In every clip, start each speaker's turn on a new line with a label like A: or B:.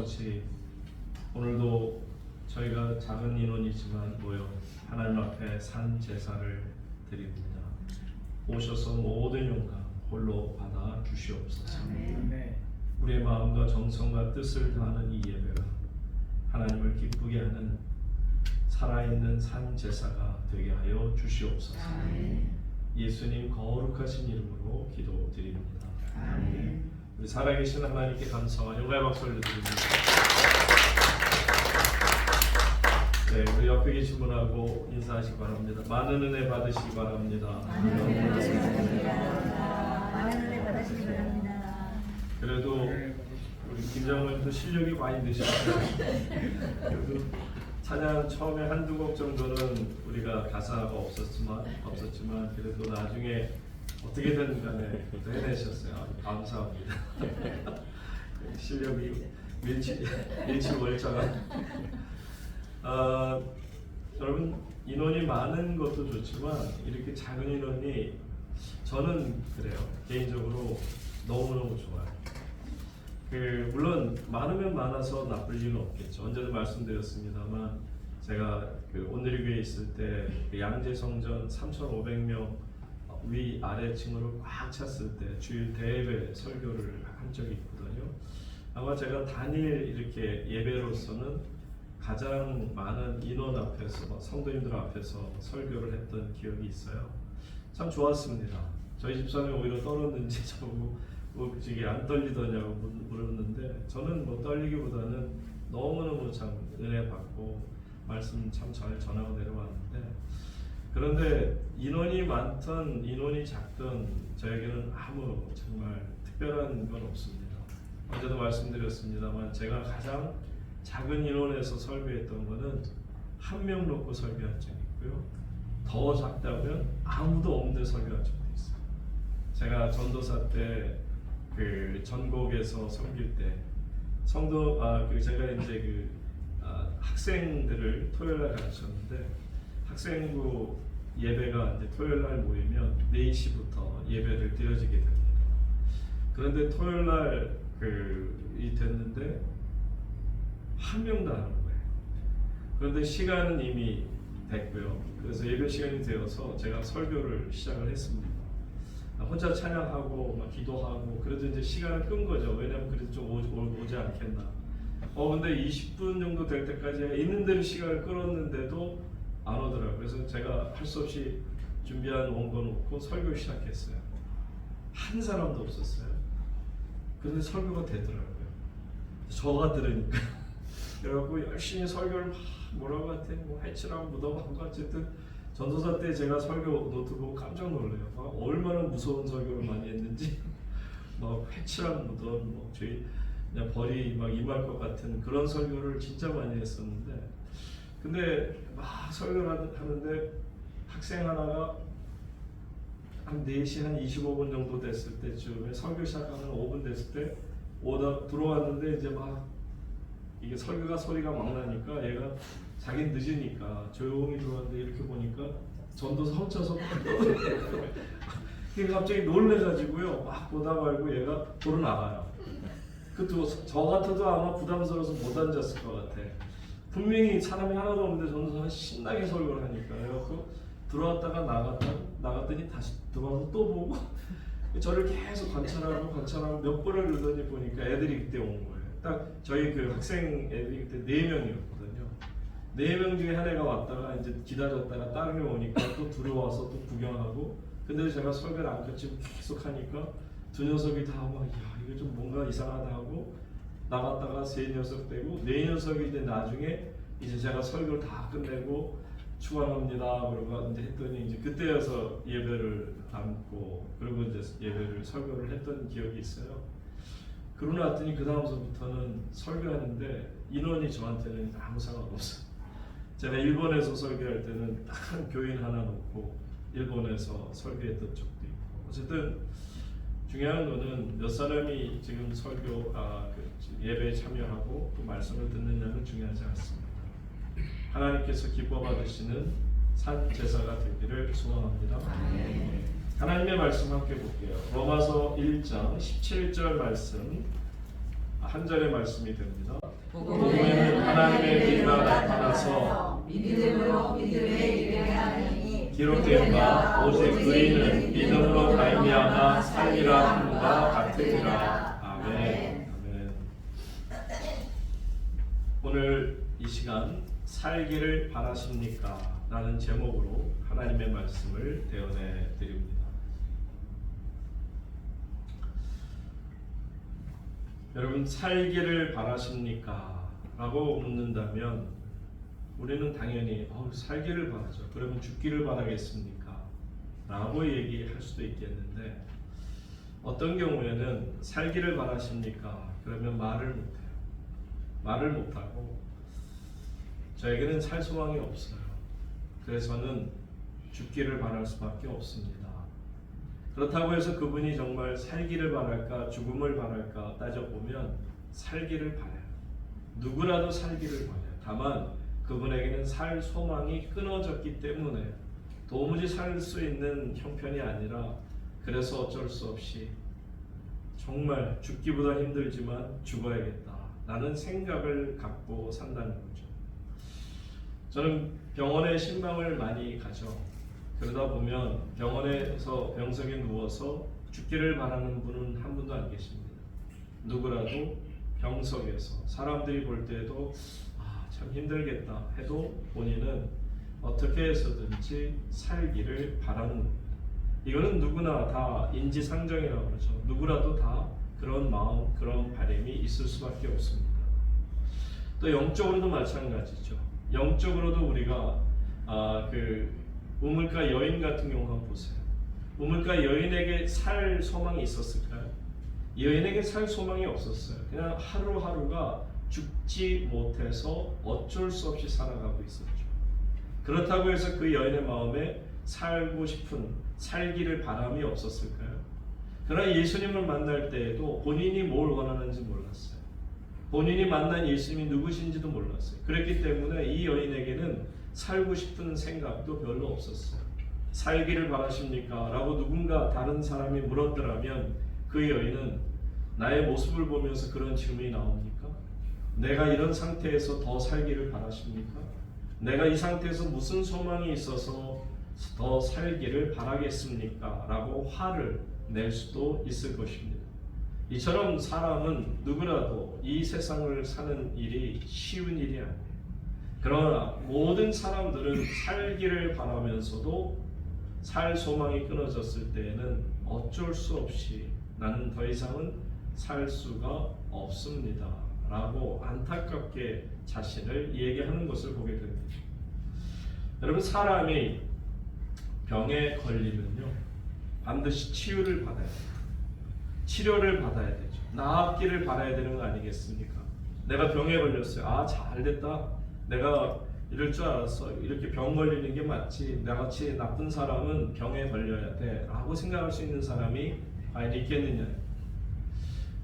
A: 아버지, 오늘도 저희가 작은 인원이지만 모여 하나님 앞에 산 제사를 드립니다. 오셔서 모든 영광 홀로 받아 주시옵소서. 우리의 마음과 정성과 뜻을 다하는 이 예배가 하나님을 기쁘게 하는 살아있는 산 제사가 되게 하여 주시옵소서. 예수님 거룩하신 이름으로 기도드립니다. 우리 살아계신 하나님께 감사와 영광의 박수를 드립니다. 네, 우리 옆에 계신 분하고 인사하시기 바랍니다. 많은 은혜 받으시기 바랍니다.
B: 많은 은혜 받으시기 바랍니다. 많은 은혜 받으시기 바랍니다.
A: 그래도 우리 김장모님도 실력이 많이 되셨어요. 그래도 찬양 처음에 한두 곡 정도는 우리가 가사가 없었지만 그래도 나중에 어떻게든 간에 해내셨어요. 감사합니다. 실력이 일치월장한. 여러분, 인원이 많은 것도 좋지만 이렇게 작은 인원이 저는 그래요. 개인적으로 너무너무 좋아요. 물론 많으면 많아서 나쁠 일은 없겠죠. 언제도 말씀드렸습니다만 제가 온누리교회에 있을 때 양재성전 3,500명 위아래층으로 꽉 찼을 때 주일 대예배 설교를 한 적이 있거든요. 아마 제가 단일 이렇게 예배로서는 가장 많은 인원 앞에서, 성도님들 앞에서 설교를 했던 기억이 있어요. 참 좋았습니다. 저희 집사람이 오히려 떨었는지 저보고 그게 안 떨리더냐고 물었는데 저는 뭐 떨리기보다는 너무너무 참 은혜 받고 말씀 참 잘 전하고 내려왔는데, 그런데 인원이 많든 인원이 작든 저에게는 아무 정말 특별한 건 없습니다. 어제도 말씀드렸습니다만 제가 가장 작은 인원에서 설교했던 거는 한 명 놓고 설교한 적이 있고요. 더 작다면 아무도 없는데 설교한 적도 있어요. 제가 전도사 때 전국에서 섬길 때 성도 제가 이제 학생들을 토요일날 가르쳤는데 학생부 예배가 이제 토요일날 모이면 4시부터 예배를 드려지게 됩니다. 그런데 토요일날 이 됐는데 한 명도 안 오는 거예요. 그런데 시간은 이미 됐고요. 그래서 예배 시간이 되어서 제가 설교를 시작을 했습니다. 혼자 찬양하고 막 기도하고 그래도 이제 시간을 끈 거죠. 왜냐면 그래도 좀 오지 않겠나. 근데 20분 정도 될 때까지 있는 대로 시간을 끌었는데도 안 오더라고요. 그래서 제가 할 수 없이 준비한 원고 놓고 설교 시작했어요. 한 사람도 없었어요. 그런데 설교가 되더라고요. 저가 들으니까. 그래갖고 열심히 설교를 막 뭐라고 같아, 뭐 해치라고 묻어가고 어쨌든 전도사 때 제가 설교 노트 보고 깜짝 놀래요. 얼마나 무서운 설교를 많이 했는지 막 회치랑 묻던 뭐 저희 그냥 벌이 막 임할 것 같은 그런 설교를 진짜 많이 했었는데, 근데 막 설교를 하는데 학생 하나가 한 4시 한 25분 정도 됐을 때쯤에 설교 시작하는 5분 됐을 때 들어왔는데 이제 막 이게 설교가 소리가 막 나니까 얘가 자기는 늦으니까 조용히 들어왔는데 이렇게 보니까 전도사 혼자서 갑자기 놀래가지고요 막 보다 말고 얘가 도로 나가요. 저 같아도 아마 부담스러워서 못 앉았을 것 같아. 분명히 사람이 하나도 없는데 전도사가 신나게 설교를 하니까 그래갖고 들어왔다가 나갔더니 다시 들어와서 또 보고 저를 계속 관찰하고 몇 번을 그러더니 보니까 애들이 그때 온 거예요. 딱 저희 학생 애들이 그때 4명이었거든요. 4명 중에 한 애가 왔다가 이제 기다렸다가 다른 애 오니까 또 들어와서 또 구경하고, 근데 제가 설교를 안 끝이고 계속 하니까 두 녀석이 다 막 이거 좀 뭔가 이상하다 하고 나갔다가 3녀석 되고 4녀석이 이제 나중에 이제 제가 설교를 다 끝내고 축원합니다 그러고 이제 했더니 이제 그때여서 예배를 담고 그리고 이제 예배를 설교를 했던 기억이 있어요. 그러고 났더니 그 다음서부터는 설교하는데 인원이 저한테는 아무 상관없어요. 제가 일본에서 설교할 때는 딱 한 교인 하나 놓고 일본에서 설교했던 적도 있고, 어쨌든 중요한 거는 몇 사람이 지금 예배에 참여하고 또 말씀을 듣느냐는 중요하지 않습니다. 하나님께서 기뻐 받으시는 산 제사가 되기를 소원합니다. 하나님의 말씀 함께 볼게요. 로마서 1장 17절 말씀 한 절의 말씀이 됩니다. 복음에는 하나님의 비가 나타나서
B: 믿음으로 믿음에 이르게 하느니
A: 기록된 바 오직 의인은 믿음으로 말미암아 살리라 함과 같으리라. 아멘. 아멘. 오늘 이 시간 살기를 바라십니까? 라는 제목으로 하나님의 말씀을 대언해 드립니다. 여러분, 살기를 바라십니까? 라고 묻는다면 우리는 당연히 살기를 바라죠. 그러면 죽기를 바라겠습니까? 라고 얘기할 수도 있겠는데, 어떤 경우에는 살기를 바라십니까? 그러면 말을 못해요. 말을 못하고 저에게는 살 소망이 없어요. 그래서는 죽기를 바랄 수밖에 없습니다. 그렇다고 해서 그분이 정말 살기를 바랄까 죽음을 바랄까 따져보면 살기를 바라요. 누구라도 살기를 바라요. 다만 그분에게는 살 소망이 끊어졌기 때문에 도무지 살 수 있는 형편이 아니라, 그래서 어쩔 수 없이 정말 죽기보다 힘들지만 죽어야겠다 라는 생각을 갖고 산다는 거죠. 저는 병원에 신방을 많이 가죠. 그러다 보면 병원에서 병석에 누워서 죽기를 바라는 분은 한 분도 안 계십니다. 누구라도 병석에서 사람들이 볼 때도 참 힘들겠다 해도 본인은 어떻게 해서든지 살기를 바라는 겁니다. 이거는 누구나 다 인지상정이라고 그러죠. 누구라도 다 그런 마음, 그런 바람이 있을 수밖에 없습니다. 또 영적으로도 마찬가지죠. 영적으로도 우리가 그 우물가 여인 같은 경우 한번 보세요. 우물가 여인에게 살 소망이 있었을까요? 여인에게 살 소망이 없었어요. 그냥 하루하루가 죽지 못해서 어쩔 수 없이 살아가고 있었죠. 그렇다고 해서 그 여인의 마음에 살고 싶은, 살기를 바람이 없었을까요? 그러나 예수님을 만날 때에도 본인이 뭘 원하는지 몰랐어요. 본인이 만난 예수님이 누구신지도 몰랐어요. 그랬기 때문에 이 여인에게는 살고 싶은 생각도 별로 없었어요. 살기를 바라십니까? 라고 누군가 다른 사람이 물었더라면 그 여인은 나의 모습을 보면서 그런 질문이 나옵니까? 내가 이런 상태에서 더 살기를 바라십니까? 내가 이 상태에서 무슨 소망이 있어서 더 살기를 바라겠습니까? 라고 화를 낼 수도 있을 것입니다. 이처럼 사람은 누구라도 이 세상을 사는 일이 쉬운 일이 아니에요. 그러나 모든 사람들은 살기를 바라면서도 살 소망이 끊어졌을 때에는 어쩔 수 없이 나는 더 이상은 살 수가 없습니다 라고 안타깝게 자신을 얘기하는 것을 보게 됩니다. 여러분, 사람이 병에 걸리면요 반드시 치유를 받아야 돼요. 치료를 받아야 되죠. 나았기를 바라야 되는 거 아니겠습니까? 내가 병에 걸렸어요. 잘됐다. 내가 이럴 줄 알았어. 이렇게 병 걸리는 게 맞지. 나같이 나쁜 사람은 병에 걸려야 돼 라고 생각할 수 있는 사람이 과연 있겠느냐.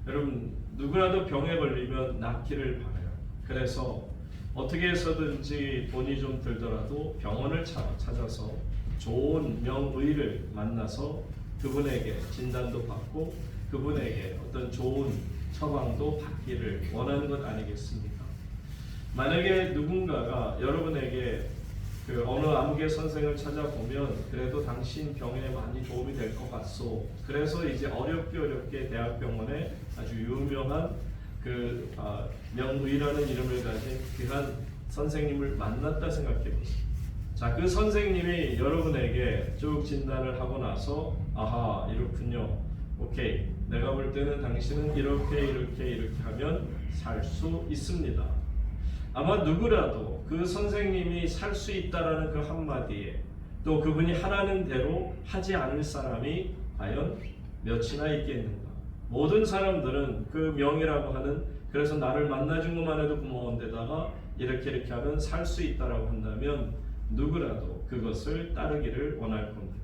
A: 여러분, 누구라도 병에 걸리면 낫기를 바라요. 그래서 어떻게 해서든지 돈이 좀 들더라도 병원을 찾아서 좋은 명의를 만나서 그분에게 진단도 받고 그분에게 어떤 좋은 처방도 받기를 원하는 것 아니겠습니까? 만약에 누군가가 여러분에게 그 어느 암흑의 선생을 찾아보면 그래도 당신 병에 많이 도움이 될 것 같소. 그래서 이제 어렵게 대학병원에 아주 유명한 그 명의라는 이름을 가진 귀한 선생님을 만났다 생각해 보세요. 자, 그 선생님이 여러분에게 쭉 진단을 하고 나서 이렇군요. 오케이. 내가 볼 때는 당신은 이렇게 하면 살 수 있습니다. 아마 누구라도 그 선생님이 살 수 있다라는 그 한마디에 또 그분이 하라는 대로 하지 않을 사람이 과연 몇이나 있겠는가. 모든 사람들은 그 명이라고 하는, 그래서 나를 만나준 것만 해도 고마운데다가 이렇게 하면 살 수 있다라고 한다면 누구라도 그것을 따르기를 원할 겁니다.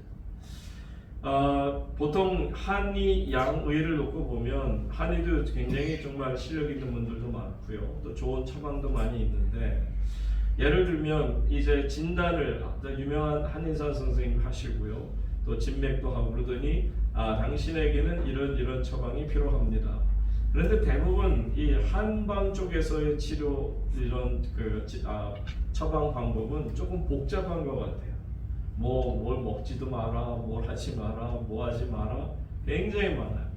A: 보통 한의, 양의를 놓고 보면 한의도 굉장히 정말 실력 있는 분들도 많고요. 또 좋은 처방도 많이 있는데, 예를 들면 이제 진단을 유명한 한의사 선생님 하시고요. 또 진맥도 하고 그러더니 당신에게는 이런 처방이 필요합니다. 그런데 대부분 이 한방 쪽에서의 치료 이런 처방 방법은 조금 복잡한 것 같아요. 뭘 먹지도 마라, 뭘 하지 마라, 뭐 하지 마라, 굉장히 많아요.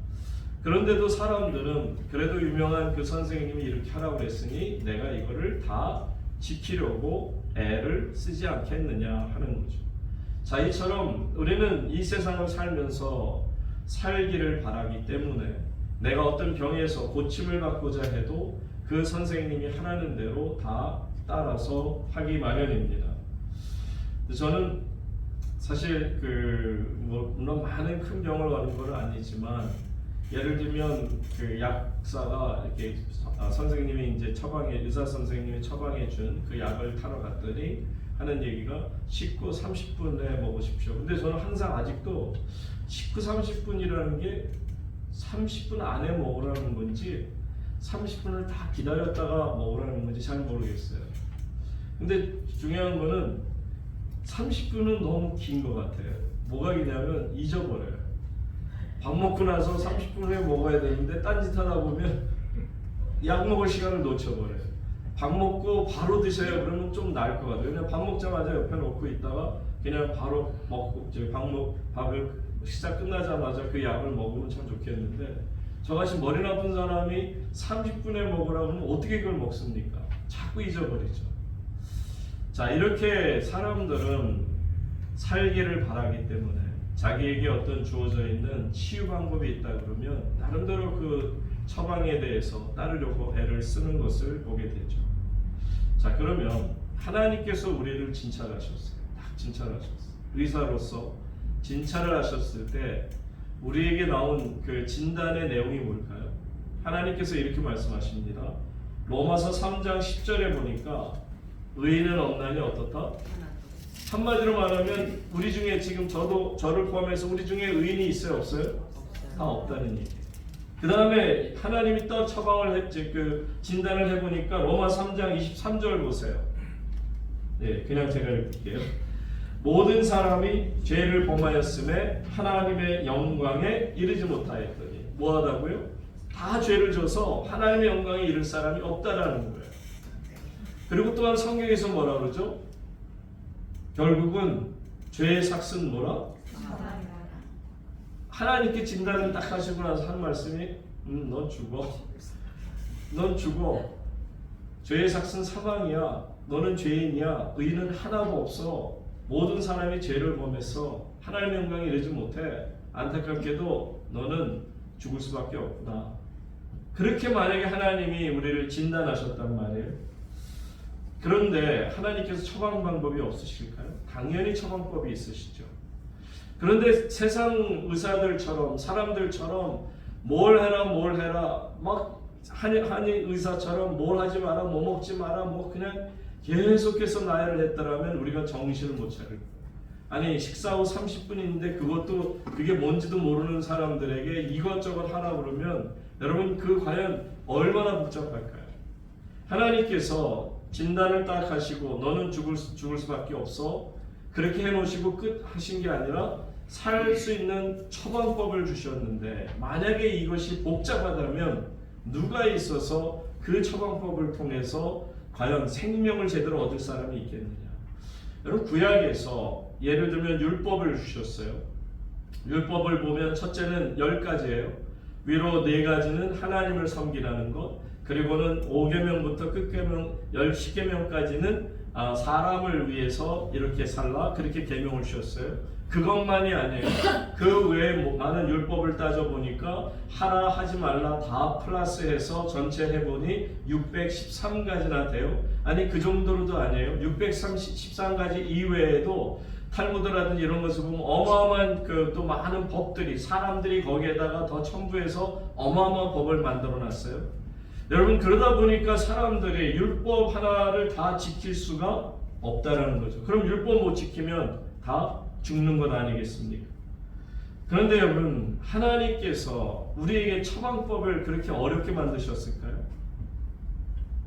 A: 그런데도 사람들은 그래도 유명한 그 선생님이 이렇게 하라고 그랬으니 내가 이거를 다 지키려고 애를 쓰지 않겠느냐 하는 거죠. 자, 이처럼 우리는 이 세상을 살면서 살기를 바라기 때문에 내가 어떤 병에서 고침을 받고자 해도 그 선생님이 하라는 대로 다 따라서 하기 마련입니다. 저는 사실 물론 많은 큰 병을 얻은 건 아니지만 예를 들면 그 약사가 이렇게 선생님이 이제 의사 선생님이 처방해 준 그 약을 타러 갔더니 하는 얘기가 식후 30분에 먹으십시오. 근데 저는 항상 아직도 식후 30분이라는 게 30분 안에 먹으라는 건지 30분을 다 기다렸다가 먹으라는 건지 잘 모르겠어요. 근데 중요한 거는 30분은 너무 긴 것 같아요. 뭐가 기냐면 잊어버려요. 밥 먹고 나서 30분 후에 먹어야 되는데 딴짓 하다 보면 약 먹을 시간을 놓쳐버려요. 밥 먹고 바로 드셔야 그러면 좀 나을 것 같아요. 그냥 밥 먹자마자 옆에 놓고 있다가 그냥 바로 먹고 밥을 식사 끝나자마자 그 약을 먹으면 참 좋겠는데 저같이 머리 나쁜 사람이 30분에 먹으라고 하면 어떻게 그걸 먹습니까? 자꾸 잊어버리죠. 자, 이렇게 사람들은 살기를 바라기 때문에 자기에게 어떤 주어져 있는 치유 방법이 있다 그러면 나름대로 그 처방에 대해서 따르려고 애를 쓰는 것을 보게 되죠. 자, 그러면 하나님께서 우리를 진찰하셨어요. 딱 진찰하셨어요. 의사로서 진찰을 하셨을 때 우리에게 나온 그 진단의 내용이 뭘까요? 하나님께서 이렇게 말씀하십니다. 로마서 3장 10절에 보니까 의인은 없나니 어떻다? 한마디로 말하면 우리 중에 지금 저를 포함해서 우리 중에 의인이 있어요, 없어요? 다 없다는 얘기예요. 그 다음에 하나님이 또 처방을 진단을 해보니까 로마 3장 23절 보세요. 네, 그냥 제가 읽을게요. 모든 사람이 죄를 범하였음에 하나님의 영광에 이르지 못하였더니 뭐하다고요? 다 죄를 져서 하나님의 영광에 이를 사람이 없다라는 거예요. 그리고 또한 성경에서 뭐라 그러죠? 결국은 죄의 삭은 뭐라? 하나님께 진단을 딱 하시고 나서 한 말씀이 넌 죽어. 넌 죽어. 죄의 삭은 사망이야. 너는 죄인이야. 의인은 하나도 없어. 모든 사람이 죄를 범해서 하나님의 영광에 이르지 못해. 안타깝게도 너는 죽을 수밖에 없구나. 그렇게 만약에 하나님이 우리를 진단하셨단 말이에요. 그런데 하나님께서 처방 방법이 없으실까요? 당연히 처방법이 있으시죠. 그런데 세상 의사들처럼 사람들처럼 뭘 해라 막 한의 의사처럼 뭘 하지 마라, 뭐 먹지 마라, 뭐 그냥 계속해서 나열을 했더라면 우리가 정신을 못 차릴 거예요. 아니 식사 후 30분인데 그게 뭔지도 모르는 사람들에게 이것저것 하라 그러면 여러분 과연 얼마나 복잡할까요? 하나님께서 진단을 딱 하시고 너는 죽을 수밖에 없어 그렇게 해놓으시고 끝 하신 게 아니라 살 수 있는 처방법을 주셨는데 만약에 이것이 복잡하다면 누가 있어서 그 처방법을 통해서 과연 생명을 제대로 얻을 사람이 있겠느냐. 여러분 구약에서 예를 들면 율법을 주셨어요. 율법을 보면 첫째는 10가지예요. 위로 4가지는 하나님을 섬기라는 것, 그리고는 5계명부터 끝계명 10계명까지는 사람을 위해서 이렇게 살라 그렇게 계명을 주셨어요. 그것만이 아니에요. 그 외에 많은 율법을 따져보니까 하라 하지 말라 다 플러스해서 전체 해보니 613가지나 돼요. 아니 그 정도로도 아니에요. 613가지 이외에도 탈무드라든지 이런 것을 보면 어마어마한 또 많은 법들이 사람들이 거기에다가 더 첨부해서 어마어마한 법을 만들어 놨어요. 여러분 그러다 보니까 사람들이 율법 하나를 다 지킬 수가 없다라는 거죠. 그럼 율법 못 지키면 다 죽는 것 아니겠습니까? 그런데 여러분 하나님께서 우리에게 처방법을 그렇게 어렵게 만드셨을까요?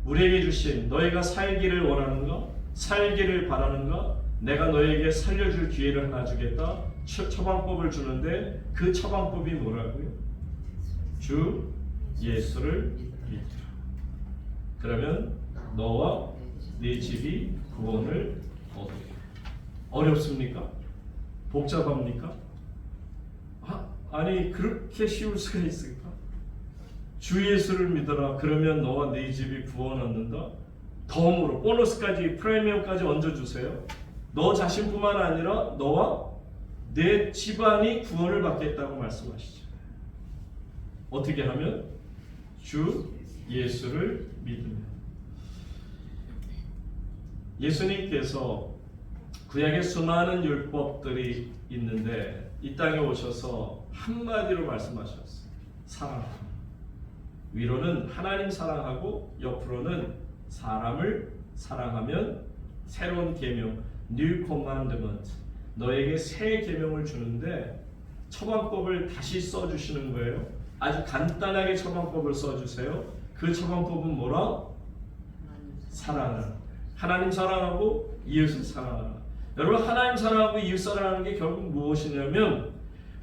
A: 우리에게 주신 너희가 살기를 원하는가? 살기를 바라는가? 내가 너에게 살려줄 기회를 하나 주겠다. 처방법을 주는데 그 처방법이 뭐라고요? 주 예수를 믿으라. 그러면 너와 네 집이 구원을 얻으리라. 어렵습니까? 복잡합니까? 아니 그렇게 쉬울 수가 있을까? 주 예수를 믿어라. 그러면 너와 네 집이 구원 얻는다. 덤으로 보너스까지 프리미엄까지 얹어주세요. 너 자신뿐만 아니라 너와 내 집안이 구원을 받겠다고 말씀하시죠. 어떻게 하면? 주 예수를 믿으면. 예수님께서 구약의 수많은 율법들이 있는데 이 땅에 오셔서 한마디로 말씀하셨어요. 사랑하라. 위로는 하나님 사랑하고 옆으로는 사람을 사랑하면 새로운 계명 New Commandment 너에게 새 계명을 주는데 처방법을 다시 써주시는 거예요. 아주 간단하게 처방법을 써주세요. 그 처방법은 뭐라? 사랑하라. 하나님 사랑하고 이웃을 사랑하라. 여러분 하나님 사랑하고 이웃 사랑하는 게 결국 무엇이냐면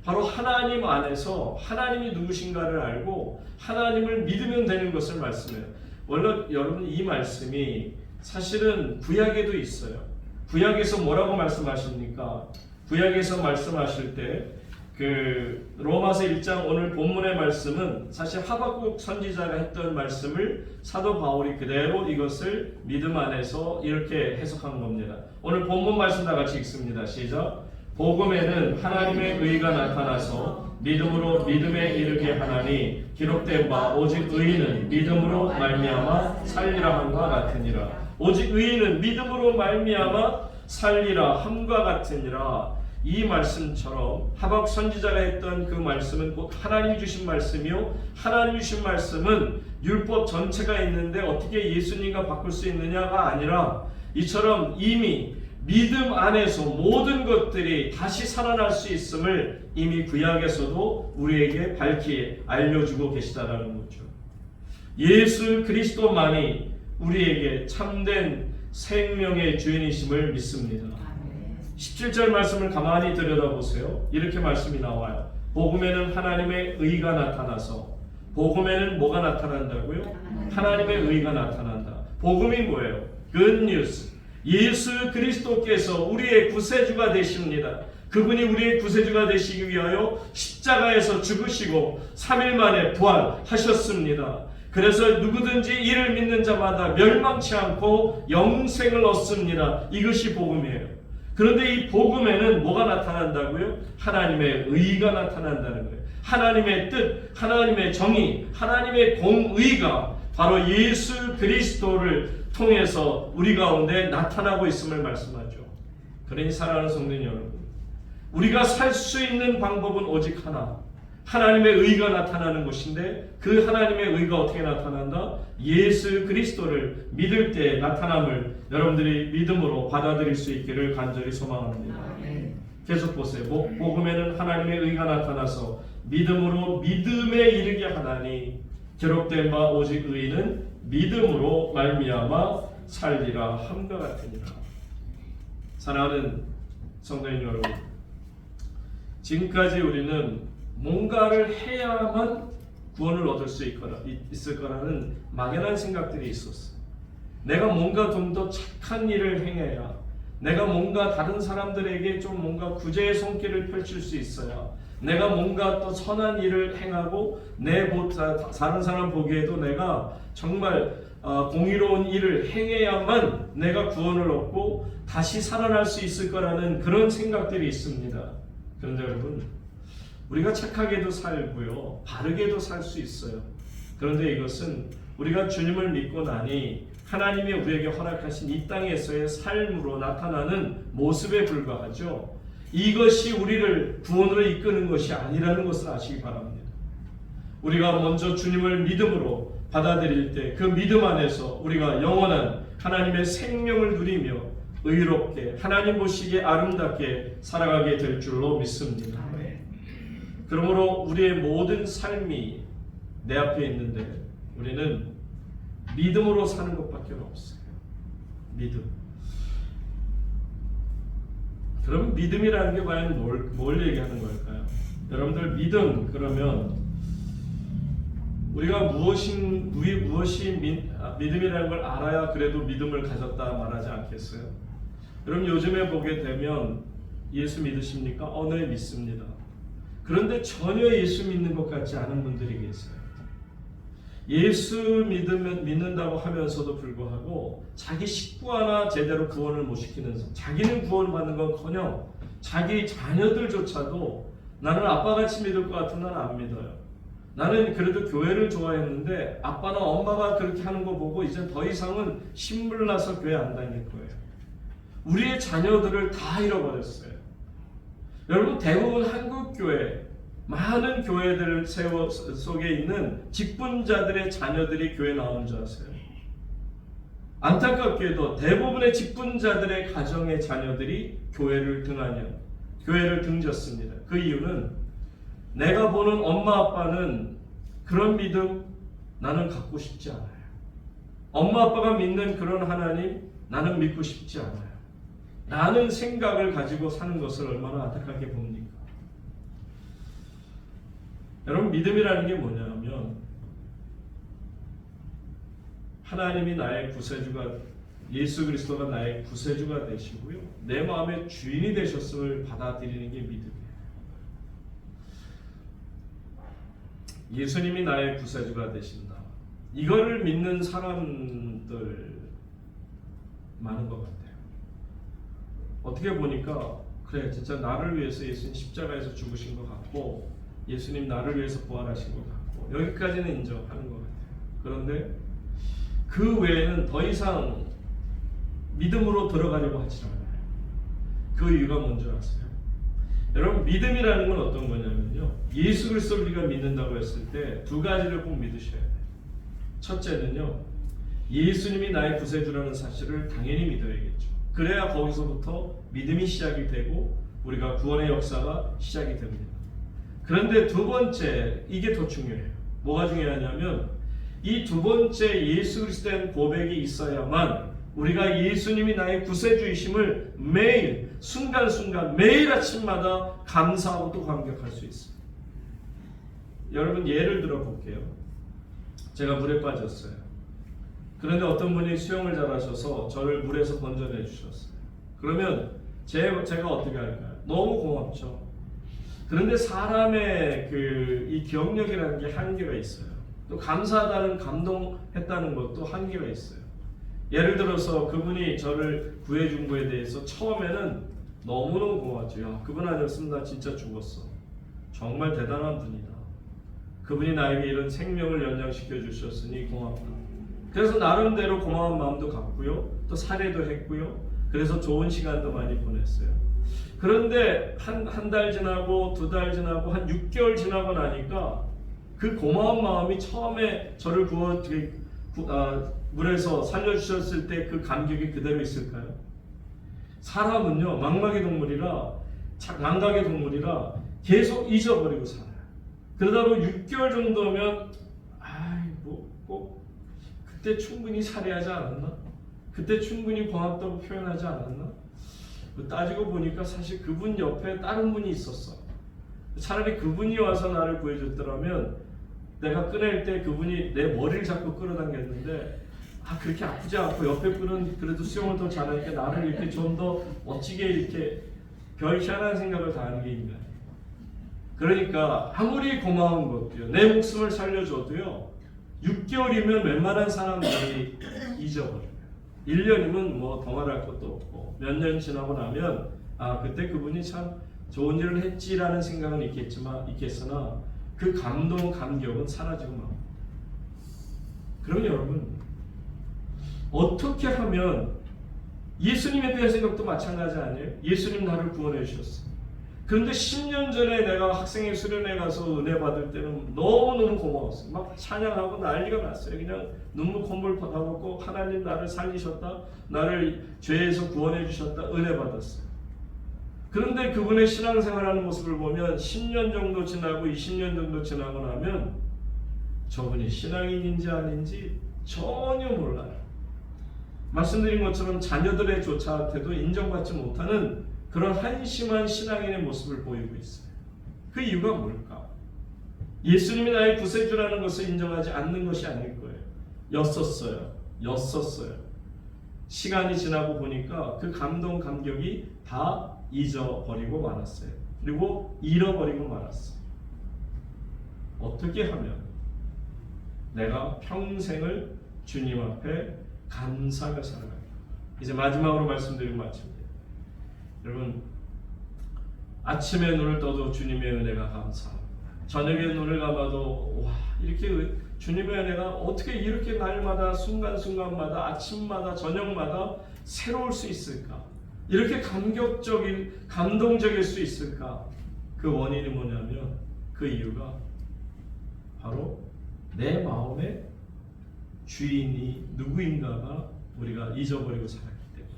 A: 바로 하나님 안에서 하나님이 누구신가를 알고 하나님을 믿으면 되는 것을 말씀해요. 원래 여러분 이 말씀이 사실은 구약에도 있어요. 구약에서 뭐라고 말씀하십니까? 구약에서 말씀하실 때 그 로마서 1장 오늘 본문의 말씀은 사실 하박국 선지자가 했던 말씀을 사도 바울이 그대로 이것을 믿음 안에서 이렇게 해석한 겁니다. 오늘 본문 말씀 다 같이 읽습니다. 시작. 복음에는 하나님의 의가 나타나서 믿음으로 믿음에 이르게 하나니 기록된 바 오직 의인은 믿음으로 말미암아 살리라 함과 같으니라. 오직 의인은 믿음으로 말미암아 살리라 함과 같으니라. 이 말씀처럼 하박국 선지자가 했던 그 말씀은 곧 하나님이 주신 말씀이요 하나님이 주신 말씀은 율법 전체가 있는데 어떻게 예수님과 바꿀 수 있느냐가 아니라 이처럼 이미 믿음 안에서 모든 것들이 다시 살아날 수 있음을 이미 구약에서도 우리에게 밝히 알려주고 계시다라는 거죠. 예수 그리스도만이 우리에게 참된 생명의 주인이심을 믿습니다. 17절 말씀을 가만히 들여다보세요. 이렇게 말씀이 나와요. 복음에는 하나님의 의가 나타나서. 복음에는 뭐가 나타난다고요? 하나님의 의가 나타난다. 복음이 뭐예요? Good news. 예수 그리스도께서 우리의 구세주가 되십니다. 그분이 우리의 구세주가 되시기 위하여 십자가에서 죽으시고 3일 만에 부활하셨습니다. 그래서 누구든지 이를 믿는 자마다 멸망치 않고 영생을 얻습니다. 이것이 복음이에요. 그런데 이 복음에는 뭐가 나타난다고요? 하나님의 의가 나타난다는 거예요. 하나님의 뜻, 하나님의 정의, 하나님의 공의가 바로 예수 그리스도를 통해서 우리 가운데 나타나고 있음을 말씀하죠. 그러니 사랑하는 성도님 여러분, 우리가 살 수 있는 방법은 오직 하나, 하나님의 의가 나타나는 것인데 그 하나님의 의가 어떻게 나타난다? 예수 그리스도를 믿을 때 나타남을 여러분들이 믿음으로 받아들일 수 있기를 간절히 소망합니다. 계속 보세요. 복음에는 하나님의 의가 나타나서 믿음으로 믿음에 이르게 하나니 기록된 바 오직 의인은 믿음으로 말미암아 살리라 함과 같으니라. 사랑하는 성도님 여러분, 지금까지 우리는 뭔가를 해야만 구원을 얻을 수 있을 거라는 막연한 생각들이 있었어요. 내가 뭔가 좀 더 착한 일을 행해야, 내가 뭔가 다른 사람들에게 좀 뭔가 구제의 손길을 펼칠 수 있어야, 내가 뭔가 또 선한 일을 행하고 다른 사람 보기에도 내가 정말 공의로운 일을 행해야만 내가 구원을 얻고 다시 살아날 수 있을 거라는 그런 생각들이 있습니다. 그런데 여러분, 우리가 착하게도 살고요, 바르게도 살 수 있어요. 그런데 이것은 우리가 주님을 믿고 나니 하나님이 우리에게 허락하신 이 땅에서의 삶으로 나타나는 모습에 불과하죠. 이것이 우리를 구원으로 이끄는 것이 아니라는 것을 아시기 바랍니다. 우리가 먼저 주님을 믿음으로 받아들일 때 그 믿음 안에서 우리가 영원한 하나님의 생명을 누리며 의롭게 하나님 보시기에 아름답게 살아가게 될 줄로 믿습니다. 그러므로 우리의 모든 삶이 내 앞에 있는데 우리는 믿음으로 사는 것밖에 없어요. 믿음. 그럼 믿음이라는 게 과연 뭘 얘기하는 걸까요? 여러분들 믿음 그러면 우리가 무엇이 믿음이라는 걸 알아야 그래도 믿음을 가졌다 말하지 않겠어요? 여러분 요즘에 보게 되면 예수 믿으십니까? 네 믿습니다. 그런데 전혀 예수 믿는 것 같지 않은 분들이 계세요. 예수 믿는다고 하면서도 불구하고 자기 식구 하나 제대로 구원을 못 시키는, 자기는 구원받는 건커녕 자기 자녀들조차도 나는 아빠같이 믿을 것 같은 나는 안 믿어요. 나는 그래도 교회를 좋아했는데 아빠나 엄마가 그렇게 하는 거 보고 이제 더 이상은 신물나서 교회 안 다닐 거예요. 우리의 자녀들을 다 잃어버렸어요. 여러분 대부분 한국교회 많은 교회들 속에 있는 직분자들의 자녀들이 교회 나오는 줄 아세요? 안타깝게도 대부분의 직분자들의 가정의 자녀들이 교회를 등졌습니다. 그 이유는 내가 보는 엄마 아빠는 그런 믿음 나는 갖고 싶지 않아요. 엄마 아빠가 믿는 그런 하나님 나는 믿고 싶지 않아요. 라는 생각을 가지고 사는 것을 얼마나 안타깝게 봅니까? 여러분 믿음이라는 게 뭐냐면 하나님이 나의 구세주가, 예수 그리스도가 나의 구세주가 되시고요 내 마음의 주인이 되셨음을 받아들이는 게 믿음이에요. 예수님이 나의 구세주가 되신다, 이거를 믿는 사람들 많은 것 같아요. 어떻게 보니까 그래 진짜 나를 위해서 예수님 십자가에서 죽으신 것 같고 예수님 나를 위해서 부활하신 것 같고 여기까지는 인정하는 것 같아요. 그런데 그 외에는 더 이상 믿음으로 들어가려고 하지 않아요. 그 이유가 뭔지 아세요? 여러분 믿음이라는 건 어떤 거냐면요, 예수 그리스도를 우리가 믿는다고 했을 때 두 가지를 꼭 믿으셔야 돼요. 첫째는요, 예수님이 나의 구세주라는 사실을 당연히 믿어야겠죠. 그래야 거기서부터 믿음이 시작이 되고 우리가 구원의 역사가 시작이 됩니다. 그런데 두 번째, 이게 더 중요해요. 뭐가 중요하냐면 이 두 번째 예수 그리스도에 대한 고백이 있어야만 우리가 예수님이 나의 구세주이심을 매일 순간순간 매일 아침마다 감사하고 또 감격할 수 있어요. 여러분 예를 들어 볼게요. 제가 물에 빠졌어요. 그런데 어떤 분이 수영을 잘하셔서 저를 물에서 건져내 주셨어요. 그러면 제가 어떻게 할까요? 너무 고맙죠. 그런데 사람의 이 기억력이라는 게 한계가 있어요. 또 감사하다는, 감동했다는 것도 한계가 있어요. 예를 들어서 그분이 저를 구해준 거에 대해서 처음에는 너무너무 고맙죠. 야, 그분 아니었으면 나 진짜 죽었어. 정말 대단한 분이다. 그분이 나에게 이런 생명을 연장시켜 주셨으니 고맙다. 그래서 나름대로 고마운 마음도 갖고요. 또 사례도 했고요. 그래서 좋은 시간도 많이 보냈어요. 그런데 한 달 지나고 두 달 지나고 한 6개월 지나고 나니까 그 고마운 마음이 처음에 저를 물에서 살려주셨을 때 그 감격이 그대로 있을까요? 사람은요 망각의 동물이라 계속 잊어버리고 살아요. 그러다 보면 6개월 정도면 꼭 그때 충분히 살해하지 않았나? 그때 충분히 고맙다고 표현하지 않았나? 따지고 보니까 사실 그분 옆에 다른 분이 있었어. 차라리 그분이 와서 나를 구해줬더라면 내가 꺼낼 때 그분이 내 머리를 잡고 끌어당겼는데 그렇게 아프지 않고 옆에 분은 그래도 수영을 더 잘하니까 나를 이렇게 좀 더 멋지게 이렇게 별 희한한 생각을 다 하는 게 인간이에요. 그러니까 아무리 고마운 것도요, 내 목숨을 살려줘도요 6개월이면 웬만한 사람들이 잊어버려요. 1년이면 뭐 더 말할 것도 없고 몇 년 지나고 나면 그때 그분이 참 좋은 일을 했지라는 생각은 있겠으나 그 감동, 감격은 사라지고 맙니다. 그럼 여러분 어떻게 하면 예수님에 대한 생각도 마찬가지 아니에요? 예수님 나를 구원해 주셨어요. 그런데 10년 전에 내가 학생회 수련회 가서 은혜 받을 때는 너무너무 고마웠어요. 막 찬양하고 난리가 났어요. 그냥 눈물 콧물 나고 꼭 하나님 나를 살리셨다, 나를 죄에서 구원해 주셨다, 은혜 받았어요. 그런데 그분의 신앙생활하는 모습을 보면 10년 정도 지나고 20년 정도 지나고 나면 저분이 신앙인인지 아닌지 전혀 몰라요. 말씀드린 것처럼 자녀들의 조차한테도 인정받지 못하는 그런 한심한 신앙인의 모습을 보이고 있어요. 그 이유가 뭘까? 예수님이 나의 구세주라는 것을 인정하지 않는 것이 아닐 거예요. 였었어요. 시간이 지나고 보니까 그 감동, 감격이 다 잊어버리고 말았어요. 그리고 잃어버리고 말았어요. 어떻게 하면 내가 평생을 주님 앞에 감사하며 살아갈까? 이제 마지막으로 말씀드리고 마칩니다. 여러분, 아침에 눈을 떠도 주님의 은혜가 감사합니다. 저녁에 눈을 감아도 와, 이렇게 주님의 은혜가 어떻게 이렇게 날마다 순간순간마다 아침마다 저녁마다 새로울 수 있을까? 이렇게 감동적일 수 있을까? 그 원인이 뭐냐면 그 이유가 바로 내 마음의 주인이 누구인가가 우리가 잊어버리고 살았기 때문에.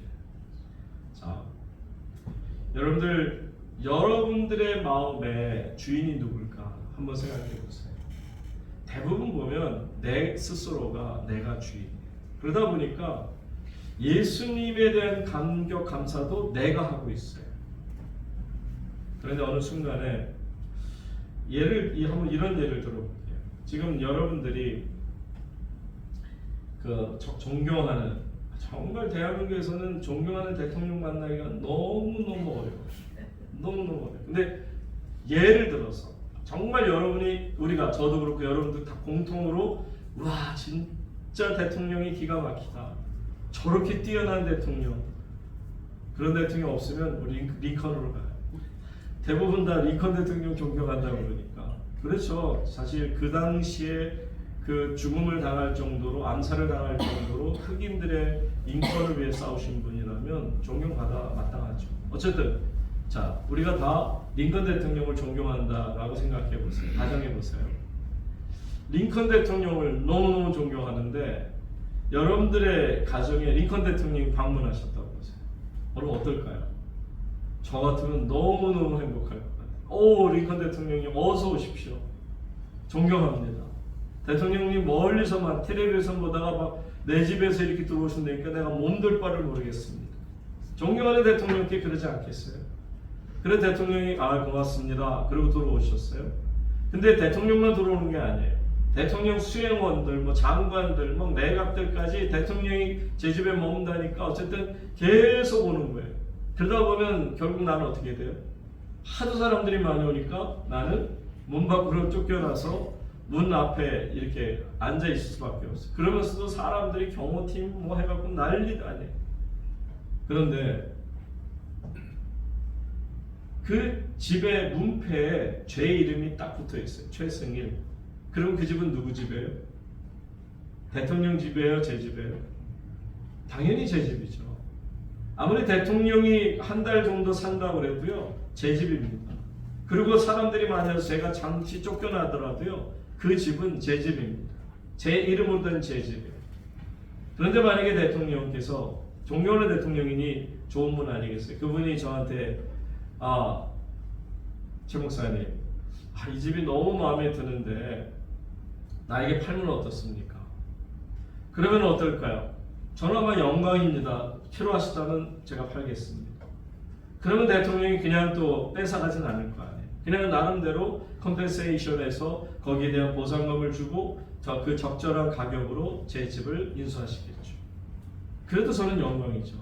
A: 자, 여러분들의 마음의 주인이 누굴까 한번 생각해 보세요. 대부분 보면 내 스스로가 내가 주인이에요. 그러다 보니까 예수님에 대한 감격 감사도 내가 하고 있어요. 그런데 어느 순간에 한번 이런 예를 들어볼게요. 지금 여러분들이 존경하는, 정말 대한민국에서는 존경하는 대통령 만나기가 너무너무 어려워요. 너무너무 어려워요. 근데 예를 들어서 정말 저도 그렇고 여러분들 다 공통으로 와, 진짜 대통령이 기가 막히다, 저렇게 뛰어난 대통령, 그런 대통령 없으면 우리 링컨으로 가요. 대부분 다 링컨 대통령 존경한다고 그러니까. 그렇죠. 사실 그 당시에 그 죽음을 당할 정도로, 암살을 당할 정도로 흑인들의 인권을 위해 싸우신 분이라면 존경받아 마땅하죠. 어쨌든 자, 우리가 다 링컨 대통령을 존경한다라고 생각해 보세요. 가정해 보세요. 링컨 대통령을 너무너무 존경하는데 여러분들의 가정에 링컨 대통령이 방문하셨다고 보세요. 여러분 어떨까요? 저 같으면 너무너무 행복할 것 같아요. 오, 링컨 대통령님 어서 오십시오. 존경합니다. 대통령님 멀리서만 텔레비전 보다가 막 내 집에서 이렇게 들어오신다니까 내가 몸둘 바를 모르겠습니다. 존경하는 대통령께 그러지 않겠어요? 그래 대통령이 고맙습니다. 그리고 들어오셨어요. 근데 대통령만 들어오는 게 아니에요. 대통령 수행원들, 장관들, 내각들까지 대통령이 제 집에 머문다니까 어쨌든 계속 오는 거예요. 그러다 보면 결국 나는 어떻게 돼요? 하도 사람들이 많이 오니까 나는 문 밖으로 쫓겨나서 문 앞에 이렇게 앉아 있을 수밖에 없어요. 그러면서도 사람들이 경호팀 해갖고 난리도 아니에요. 그런데 그 집의 문패에 제 이름이 딱 붙어 있어요. 최승일. 그럼 그 집은 누구 집이에요? 대통령 집이에요? 제 집이에요? 당연히 제 집이죠. 아무리 대통령이 한 달 정도 산다고 그래도요, 제 집입니다. 그리고 사람들이 많아서 제가 잠시 쫓겨나더라도요, 그 집은 제 집입니다. 제 이름으로 된 제 집이에요. 그런데 만약에 대통령께서, 존경하는 대통령이니 좋은 분 아니겠어요? 그분이 저한테 최 목사님, 이 집이 너무 마음에 드는데 나에게 팔면 어떻습니까? 그러면 어떨까요? 저는 아마 영광입니다. 필요하시다면 제가 팔겠습니다. 그러면 대통령이 그냥 또 뺏어가진 않을 거 아니에요. 그냥 나름대로 컴펜세이션에서 거기에 대한 보상금을 주고 그 적절한 가격으로 제 집을 인수하시겠죠. 그래도 저는 영광이죠.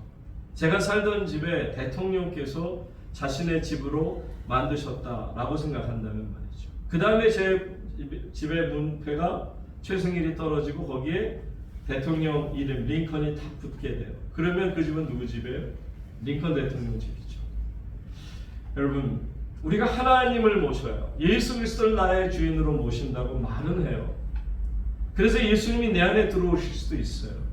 A: 제가 살던 집에 대통령께서 자신의 집으로 만드셨다라고 생각한다면 말이죠. 그 다음에 제 집의 문패가 최승일이 떨어지고 거기에 대통령 이름 링컨이 딱 붙게 돼요. 그러면 그 집은 누구 집이에요? 링컨 대통령 집이죠. 여러분, 우리가 하나님을 모셔요. 예수 그리스도를 나의 주인으로 모신다고 말은 해요. 그래서 예수님이 내 안에 들어오실 수도 있어요.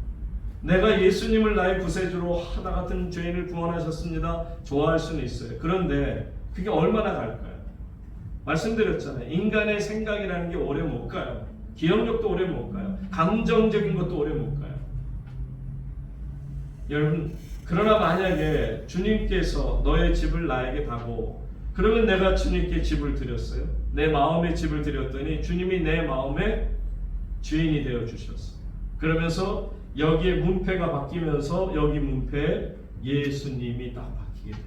A: 내가 예수님을 나의 구세주로 하나 같은 죄인을 구원하셨습니다. 좋아할 수는 있어요. 그런데 그게 얼마나 갈까요? 말씀드렸잖아요. 인간의 생각이라는 게 오래 못 가요. 기억력도 오래 못 가요. 감정적인 것도 오래 못 가요. 여러분, 그러나 만약에 주님께서 너의 집을 나에게 다고, 그러면 내가 주님께 집을 드렸어요. 내 마음의 집을 드렸더니 주님이 내 마음의 주인이 되어 주셨어요. 그러면서 여기에 문패가 바뀌면서 여기 문패에 예수님이 딱 바뀌게 돼요.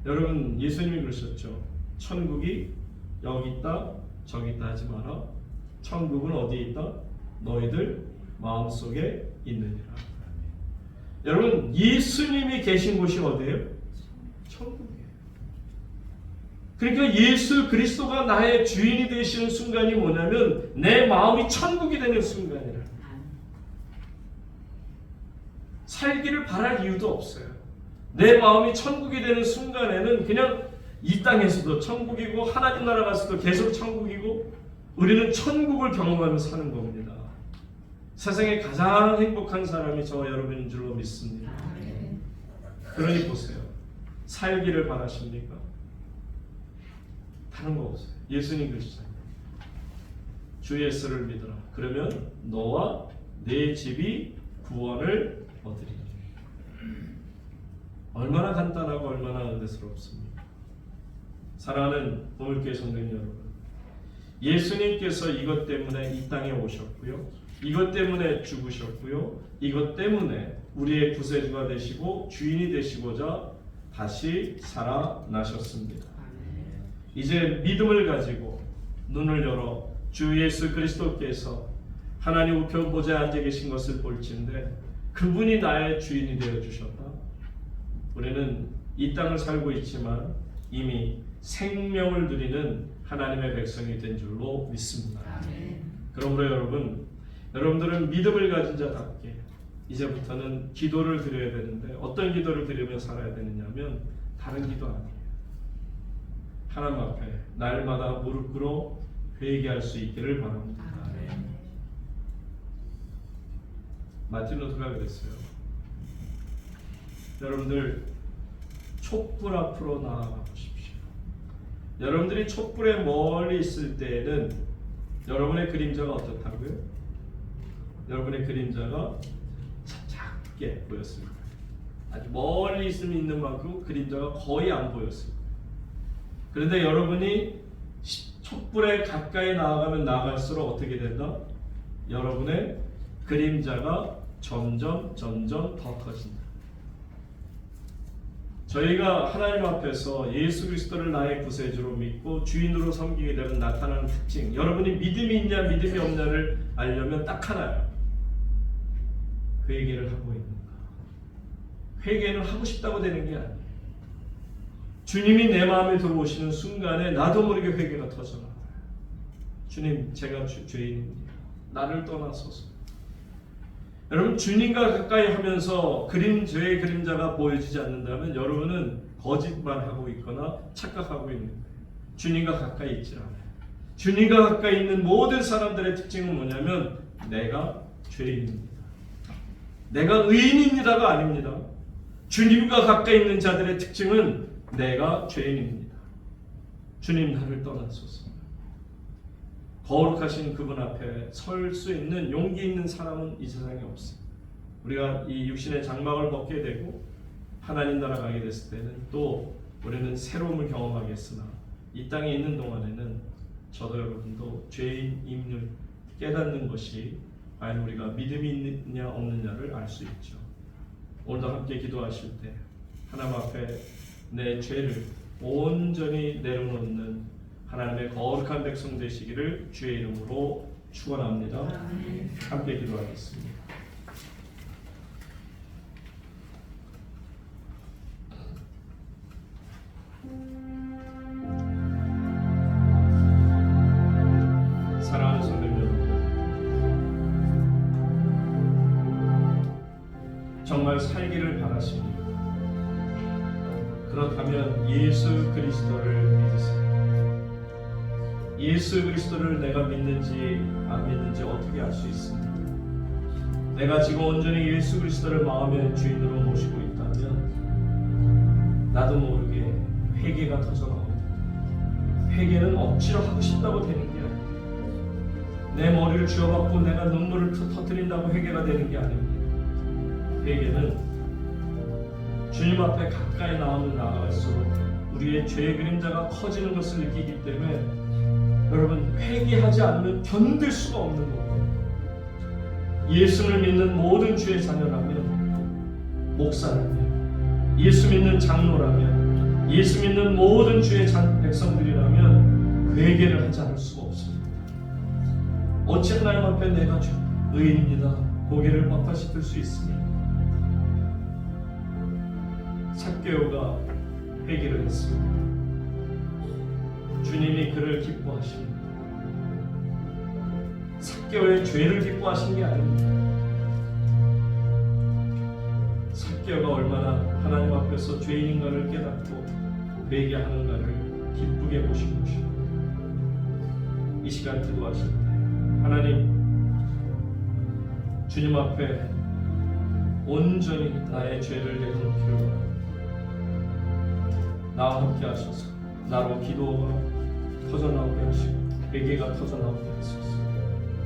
A: 여러분, 예수님이 그러셨죠. 천국이 여기 있다, 저기 있다 하지 마라. 천국은 어디에 있다? 너희들 마음속에 있느니라. 여러분, 예수님이 계신 곳이 어디예요? 천국이에요. 그러니까 예수 그리스도가 나의 주인이 되시는 순간이 뭐냐면 내 마음이 천국이 되는 순간이라. 살기를 바랄 이유도 없어요. 내 마음이 천국이 되는 순간에는 그냥 이 땅에서도 천국이고 하나님 나라 가서도 계속 천국이고 우리는 천국을 경험하며 사는 겁니다. 세상에 가장 행복한 사람이 저와 여러분인 줄로 믿습니다. 그러니 보세요. 살기를 바라십니까? 다른 거 없어요. 예수님 그리스도입니다. 주 예수를 믿어라. 그러면 너와 내 집이 구원을 얻으리라. 얼마나 간단하고 얼마나 은혜스럽습니까? 사랑하는 우물교회 성도 여러분, 예수님께서 이것 때문에 이 땅에 오셨고요, 이것 때문에 죽으셨고요, 이것 때문에 우리의 구세주가 되시고 주인이 되시고자 다시 살아나셨습니다. 이제 믿음을 가지고 눈을 열어 주 예수 그리스도께서 하나님 우편 보좌에 앉아 계신 것을 볼진대 그분이 나의 주인이 되어 주셨다. 우리는 이 땅을 살고 있지만 이미 생명을 누리는 하나님의 백성이 된 줄로 믿습니다. 그러므로 여러분들은 믿음을 가진 자답게 이제부터는 기도를 드려야 되는데 어떤 기도를 드리며 살아야 되느냐면 다른 기도 아니에요. 하나님 앞에 날마다 무릎 꿇어 회개할 수 있기를 바랍니다. 마틴 루터가 그랬어요. 여러분들 촛불 앞으로 나아가 보십시오. 여러분들이 촛불에 멀리 있을 때에는 여러분의 그림자가 어떻다고요? 여러분의 그림자가 작게 보였을 거예요. 아주 멀리 있는 만큼 그림자가 거의 안 보였을 거예요. 그런데 여러분이 촛불에 가까이 나아가면 나아갈수록 어떻게 된다? 여러분의 그림자가 점점 더 커진다. 저희가 하나님 앞에서 예수 그리스도를 나의 구세주로 믿고 주인으로 섬기게 되면 나타나는 특징, 여러분이 믿음이 있냐 믿음이 없냐를 알려면 딱 하나예요. 회개를 하고 있는가. 회개는 하고 싶다고 되는 게 아니에요. 주님이 내 마음에 들어오시는 순간에 나도 모르게 회개가 터져나와요. 주님, 제가 죄인입니다. 나를 떠나소서. 여러분, 주님과 가까이 하면서 죄의 그림자가 보여지지 않는다면 여러분은 거짓말하고 있거나 착각하고 있는 거예요. 주님과 가까이 있지 않아요. 주님과 가까이 있는 모든 사람들의 특징은 뭐냐면 내가 죄인입니다. 내가 의인입니다가 아닙니다. 주님과 가까이 있는 자들의 특징은 내가 죄인입니다. 주님, 나를 떠나소서. 거룩하신 그분 앞에 설 수 있는 용기 있는 사람은 이 세상에 없어요. 우리가 이 육신의 장막을 벗게 되고 하나님 나라 가게 됐을 때는 또 우리는 새로움을 경험하겠으나 이 땅에 있는 동안에는 저도 여러분도 죄인임을 깨닫는 것이 과연 우리가 믿음이 있느냐 없느냐를 알 수 있죠. 오늘도 함께 기도하실 때 하나님 앞에 내 죄를 온전히 내려놓는 하나님의 거룩한 백성 되시기를 주의 이름으로 축원합니다. 함께 기도하겠습니다. 사랑하는 성도 여러분, 정말 살기를 바라십니까? 그렇다면 예수 그리스도를 믿으세요. 예수 그리스도를 내가 믿는지 안 믿는지 어떻게 알 수 있습니까? 내가 지금 온전히 예수 그리스도를 마음의 주인으로 모시고 있다면 나도 모르게 회개가 터져나옵니다. 회개는 억지로 하고 싶다고 되는 게 아닙니다. 내 머리를 쥐어박고 내가 눈물을 터뜨린다고 회개가 되는 게 아닙니다. 회개는 주님 앞에 가까이 나아갈수록 우리의 죄의 그림자가 커지는 것을 느끼기 때문에 여러분, 회개하지 않으면 견딜 수가 없는 겁니다. 예수를 믿는 모든 주의 자녀라면, 목사라면, 예수 믿는 장로라면, 예수 믿는 모든 주의 백성들이라면 회개를 하지 않을 수가 없습니다. 어찌 하나님 앞에 내가 의인입니다 고개를 뻣뻣이 들 수 있습니까? 삭개오가 회개를 했습니다. 주님이 그를 기뻐하십니다. 삭개오의 죄를 기뻐하신 게 아닙니다. 삭개오가 얼마나 하나님 앞에서 죄인인가를 깨닫고 회개하는가를 기쁘게 보신 것입니다. 이 시간 기도하실 때 하나님, 주님 앞에 온전히 나의 죄를 내놓기를 원합니다. 나와 함께 하셔서 나로 기도가 터져나오게 하시고 회개가 터져나오게 하소서.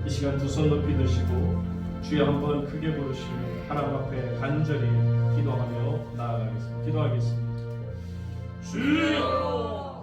A: 이 시간 두 손 높이 드시고 주여 한번 크게 부르시며 하나님 앞에 간절히 기도하며 나아가겠습니다. 기도하겠습니다. 주여